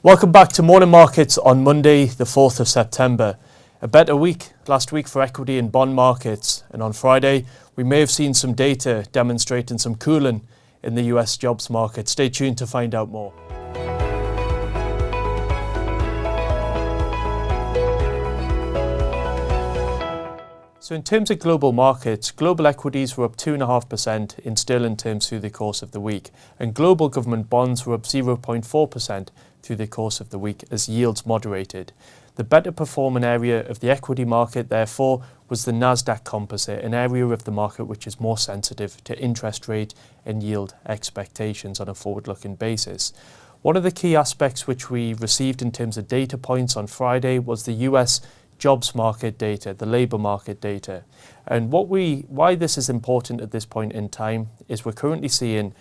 Welcome back to Morning Markets on Monday, the 4th of September. A better week last week for equity and bond markets. And on Friday, we may have seen some data demonstrating some cooling in the US jobs market. Stay tuned to find out more. So in terms of global markets, global equities were up 2.5% in sterling terms through the course of the week, and global government bonds were up 0.4% through the course of the week as yields moderated. The better performing area of the equity market, therefore, was the Nasdaq Composite, an area of the market which is more sensitive to interest rate and yield expectations on a forward-looking basis. One of the key aspects which we received in terms of data points on Friday was the US jobs market data, the labour market data. And why this is important at this point in time is we're currently seeing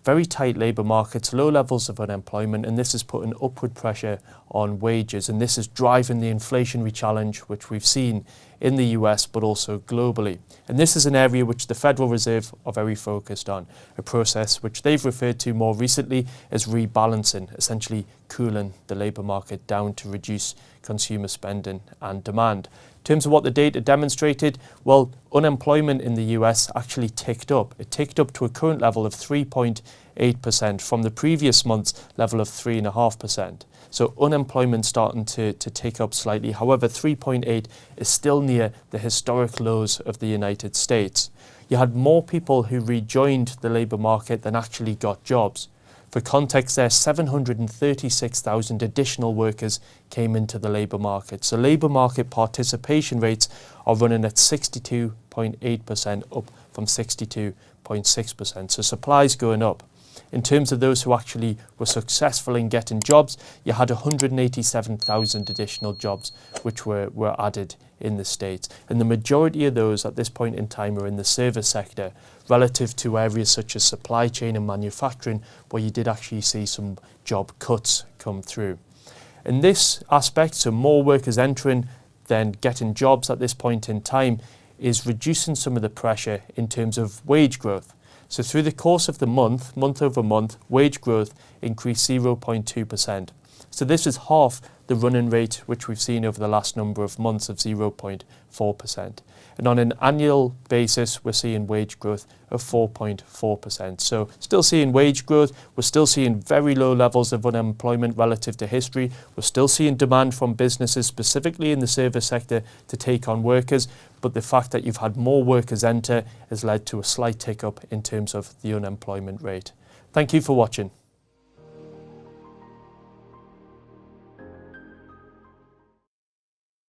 very tight labour markets, low levels of unemployment, and this is putting upward pressure on wages, and this is driving the inflationary challenge which we've seen in the US but also globally. And this is an area which the Federal Reserve are very focused on, a process which they've referred to more recently as rebalancing, essentially cooling the labour market down to reduce consumer spending and demand. In terms of what the data demonstrated, well, unemployment in the US actually ticked up. It ticked up to a current level of 3.8% from the previous month's level of 3.5%. So unemployment starting to tick up slightly. However, 3.8 is still near the historic lows of the United States. You had more people who rejoined the labour market than actually got jobs. For context there, 736,000 additional workers came into the labour market. So labour market participation rates are running at 62.8%, up from 62.6%. So supply's going up. In terms of those who actually were successful in getting jobs, you had 187,000 additional jobs which were added in the States. And the majority of those at this point in time are in the service sector, relative to areas such as supply chain and manufacturing, where you did actually see some job cuts come through. In this aspect, so more workers entering than getting jobs at this point in time is reducing some of the pressure in terms of wage growth. So through the course of the month over month, wage growth increased 0.2%. So this is half the running rate which we've seen over the last number of months of 0.4%. And on an annual basis, we're seeing wage growth of 4.4%. So still seeing wage growth, we're still seeing very low levels of unemployment relative to history. We're still seeing demand from businesses, specifically in the service sector, to take on workers. But the fact that you've had more workers enter has led to a slight tick up in terms of the unemployment rate. Thank you for watching.